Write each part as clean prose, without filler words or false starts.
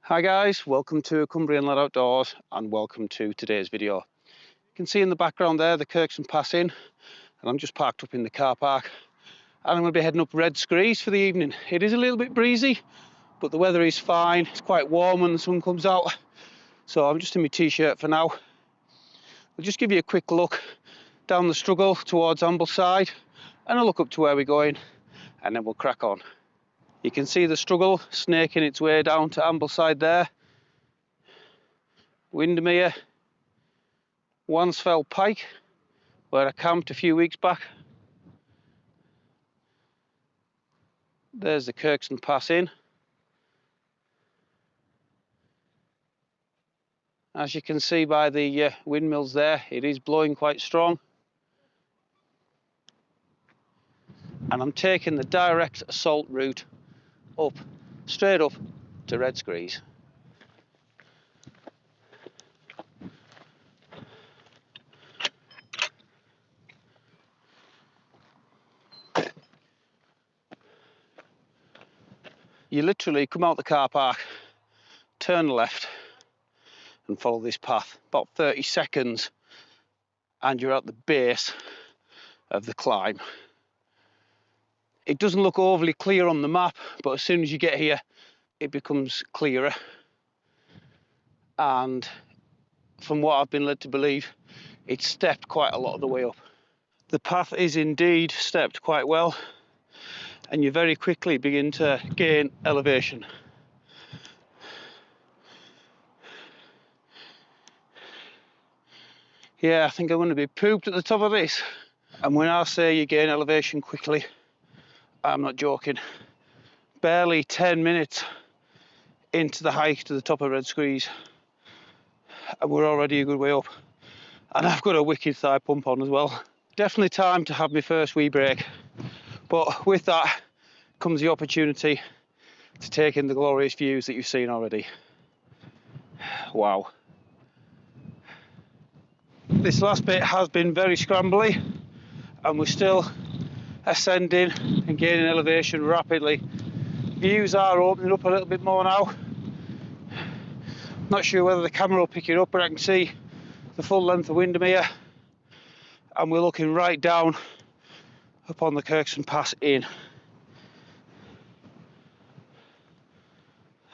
Hi guys, welcome to Cumbrian Lad Outdoors and welcome to today's video. You can see in the background there the Kirkson Pass Inn, and I'm just parked up in the car park and I'm going to be heading up Red Screes for the evening. It is a little bit breezy, but the weather is fine. It's quite warm when the sun comes out, so I'm just in my t-shirt for now. I'll just give you a quick look down the struggle towards Ambleside and a look up to where we're going, and then we'll crack on. You can see the struggle snaking its way down to Ambleside there. Windermere, Wansfell Pike, where I camped a few weeks back. There's the Kirkson Pass Inn. As you can see by the windmills there, it is blowing quite strong. And I'm taking the direct assault route up, straight up to Red Screes. You literally come out the car park, turn left and follow this path. About 30 seconds and you're at the base of the climb. It doesn't look overly clear on the map, but as soon as you get here, it becomes clearer. And from what I've been led to believe, it's stepped quite a lot of the way up. The path is indeed stepped quite well, and you very quickly begin to gain elevation. Yeah, I think I'm going to be pooped at the top of this. And when I say you gain elevation quickly, I'm not joking. Barely 10 minutes into the hike to the top of Red Screes, and we're already a good way up. And I've got a wicked thigh pump on as well. Definitely time to have my first wee break. But with that comes the opportunity to take in the glorious views that you've seen already. Wow. This last bit has been very scrambly, and we're still ascending and gaining elevation rapidly. Views are opening up a little bit more now. Not sure whether the camera will pick it up, but I can see the full length of Windermere, and we're looking right down upon the Kirkson Pass Inn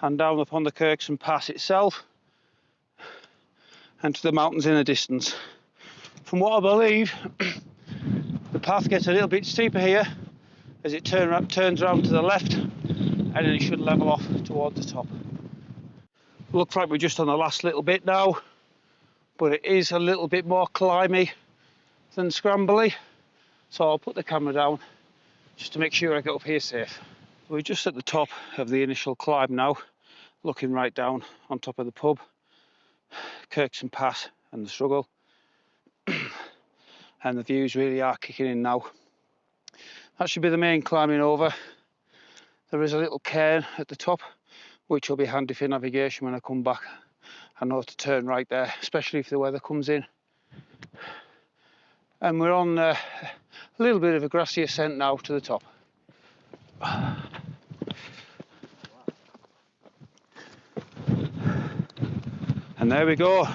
and down upon the Kirkson Pass itself and to the mountains in the distance. From what I believe, the path gets a little bit steeper here as it turns around to the left, and then it should level off towards the top. Looks like we're just on the last little bit now, but it is a little bit more climby than scrambly, so I'll put the camera down just to make sure I get up here safe. We're just at the top of the initial climb now, looking right down on top of the pub, Kirkson Pass and the struggle. And the views really are kicking in now. That should be the main climbing over. There is a little cairn at the top, which will be handy for navigation when I come back. I know to turn right there, especially if the weather comes in. And we're on a little bit of a grassy ascent now to the top. And there we go.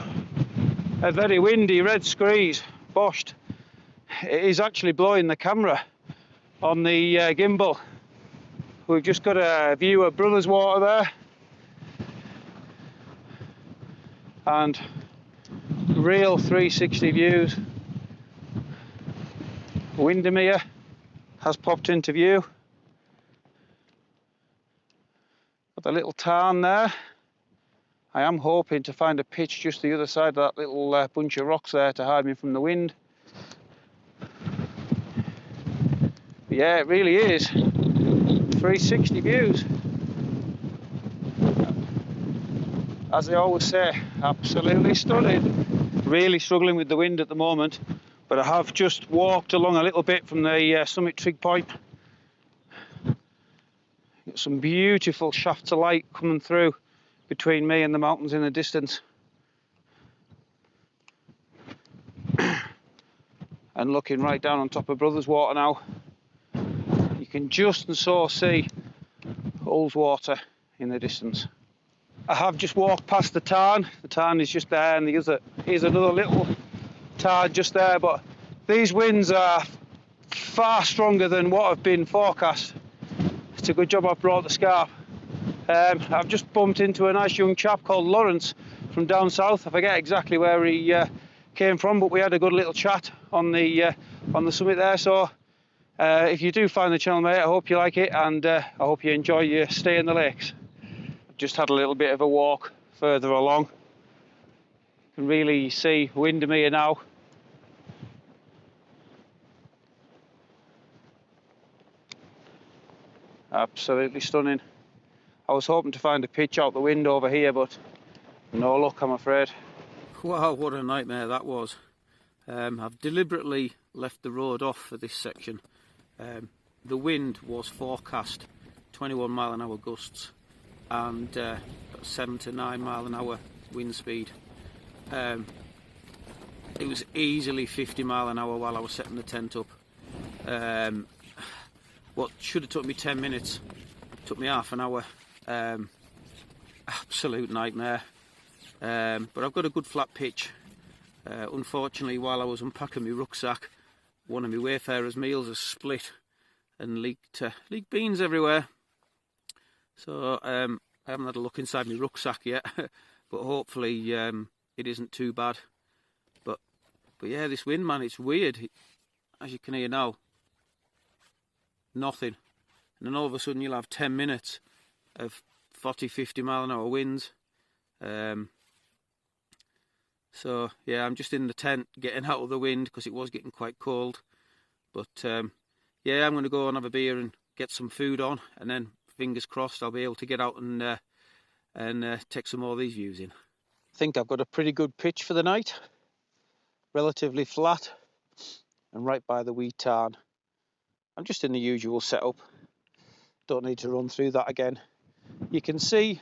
A very windy Red Screes, boshed. It is actually blowing the camera on the gimbal. We've just got a view of Brothers Water there, and real 360 views. Windermere has popped into view. Got the little tarn there. I am hoping to find a pitch just the other side of that little bunch of rocks there to hide me from the wind. But yeah, it really is 360 views. As I always say, absolutely stunning. Really struggling with the wind at the moment, but I have just walked along a little bit from the summit trig point. Got some beautiful shafts of light coming through between me and the mountains in the distance. And looking right down on top of Brothers Water now, you can just and so see Ullswater in the distance. I have just walked past the tarn. The tarn is just there, and here's another little tarn just there. But these winds are far stronger than what have been forecast. It's a good job I've brought the scarp. I've just bumped into a nice young chap called Lawrence from down south. I forget exactly where he came from, but we had a good little chat on the summit there. So if you do find the channel, mate, I hope you like it, and I hope you enjoy your stay in the lakes. I've just had a little bit of a walk further along. You can really see Windermere now. Absolutely stunning. I was hoping to find a pitch out the window over here, but no luck, I'm afraid. Wow, what a nightmare that was. I've deliberately left the road off for this section. The wind was forecast 21 mile an hour gusts and 7 to 9 mile an hour wind speed. It was easily 50 mile an hour while I was setting the tent up. What should have took me 10 minutes took me half an hour. Absolute nightmare. But I've got a good flat pitch. Unfortunately, while I was unpacking my rucksack, one of my Wayfarer's meals has split and leaked beans everywhere. So I haven't had a look inside my rucksack yet, but hopefully it isn't too bad. But yeah, this wind, man, it's weird. As you can hear now, nothing. And then all of a sudden you'll have 10 minutes of 40-50 mile an hour winds. So yeah, I'm just in the tent getting out of the wind because it was getting quite cold. But yeah, I'm going to go and have a beer and get some food on, and then fingers crossed I'll be able to get out and take some more of these views in. I think I've got a pretty good pitch for the night. Relatively flat and right by the wee tarn. I'm just in the usual setup. Don't need to run through that again. You can see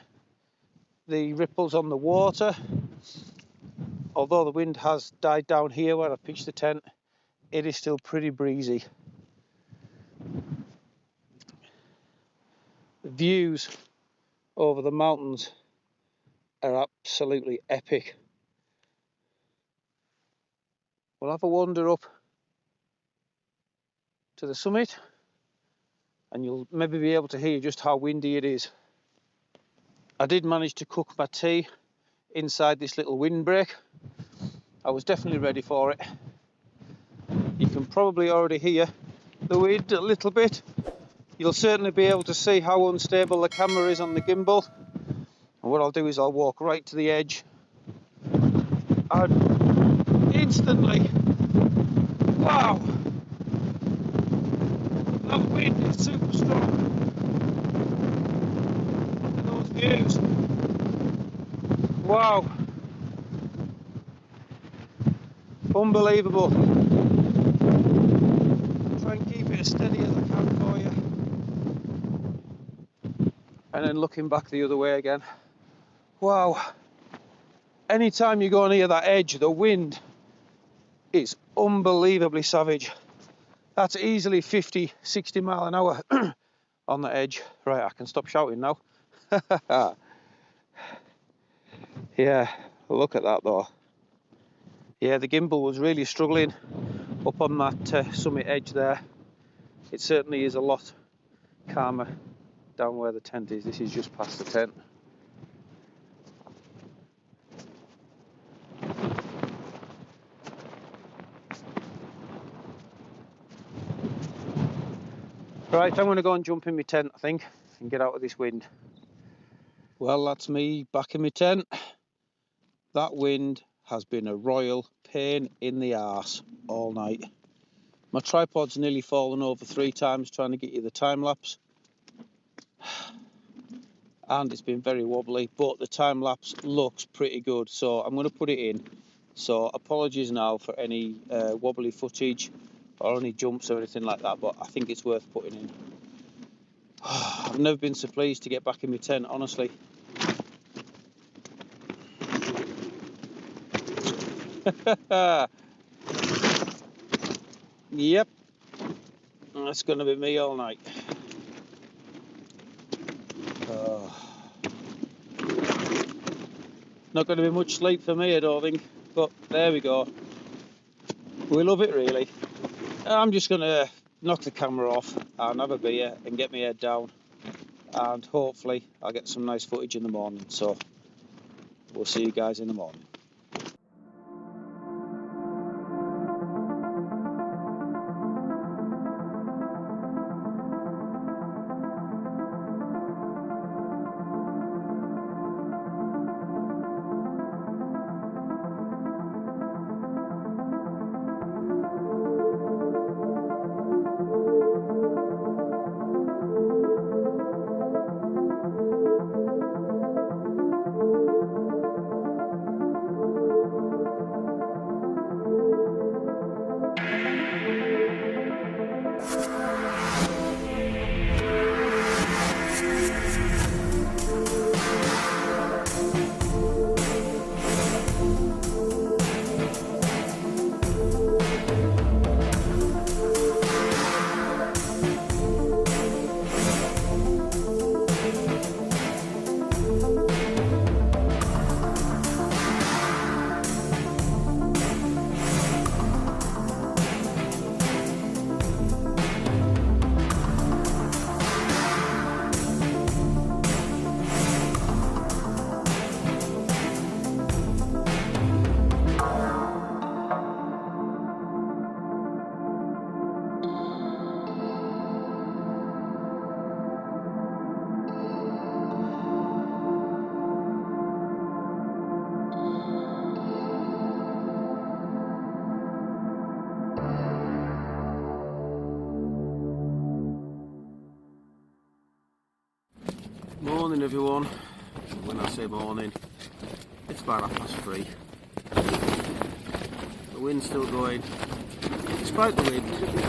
the ripples on the water. Although the wind has died down here where I pitched the tent, it is still pretty breezy. The views over the mountains are absolutely epic. We'll have a wander up to the summit and you'll maybe be able to hear just how windy it is. I did manage to cook my tea inside this little windbreak. I was definitely ready for it. You can probably already hear the wind a little bit. You'll certainly be able to see how unstable the camera is on the gimbal. And what I'll do is I'll walk right to the edge and instantly, wow, that wind is super strong. And those views, wow, unbelievable. Try and keep it as steady as I can for you. And then looking back the other way again. Wow. Anytime you go near that edge, the wind is unbelievably savage. That's easily 50, 60 mile an hour on the edge. Right, I can stop shouting now. Yeah, look at that though. Yeah, the gimbal was really struggling up on that summit edge there. It certainly is a lot calmer down where the tent is. This is just past the tent. Right, I'm going to go and jump in my tent, I think, and get out of this wind. Well, that's me back in my tent. That wind has been a royal pain in the arse all night. My tripod's nearly fallen over 3 times trying to get you the time lapse. And it's been very wobbly, but the time lapse looks pretty good, so I'm going to put it in. So apologies now for any wobbly footage or any jumps or anything like that, but I think it's worth putting in. I've never been so pleased to get back in my tent, honestly. Yep, that's going to be me all night. Not going to be much sleep for me, I don't think, but there we go. We love it really. I'm just going to knock the camera off and have a beer and get my head down, and hopefully I'll get some nice footage in the morning. So we'll see you guys in the morning. Morning everyone. When I say morning, it's about 3:30. The wind's still going. Despite the wind,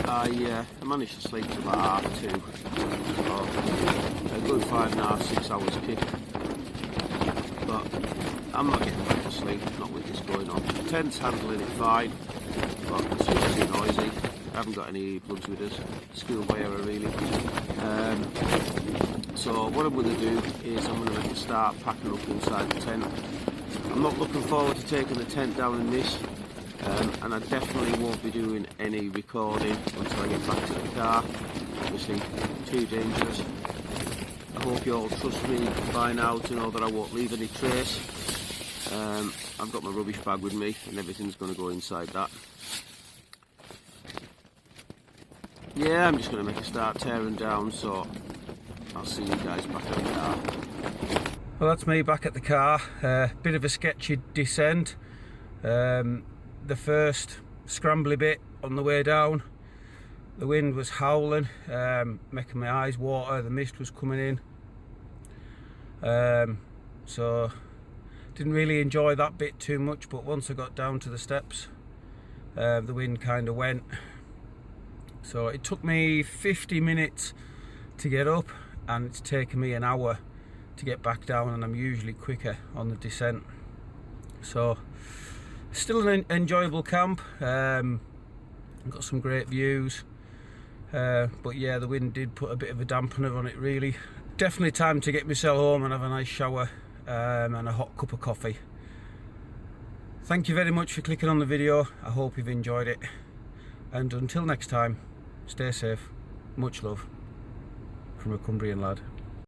I managed to sleep till about 2:30. So a good 5.5 to 6 hours kick. But I'm not getting back to sleep, not with this going on. The tent's handling it fine, but it's just too noisy. I haven't got any plugs with us. Schoolboy error really. So what I'm going to do is I'm going to make a start packing up inside the tent. I'm not looking forward to taking the tent down in this, and I definitely won't be doing any recording until I get back to the car. Obviously too dangerous. I hope you all trust me by now to know that I won't leave any trace. I've got my rubbish bag with me and everything's going to go inside that. Yeah, I'm just going to make a start tearing down, so I'll see you guys back at the car. Well, that's me back at the car. Bit of a sketchy descent. The first scrambly bit on the way down, the wind was howling, making my eyes water. The mist was coming in, so didn't really enjoy that bit too much. But once I got down to the steps, the wind kind of went. So it took me 50 minutes to get up, and it's taken me an hour to get back down, and I'm usually quicker on the descent. So still an enjoyable camp. Got some great views, but yeah, the wind did put a bit of a dampener on it really. Definitely time to get myself home and have a nice shower and a hot cup of coffee. Thank you very much for clicking on the video. I hope you've enjoyed it, and until next time, stay safe. Much love from a Cumbrian lad.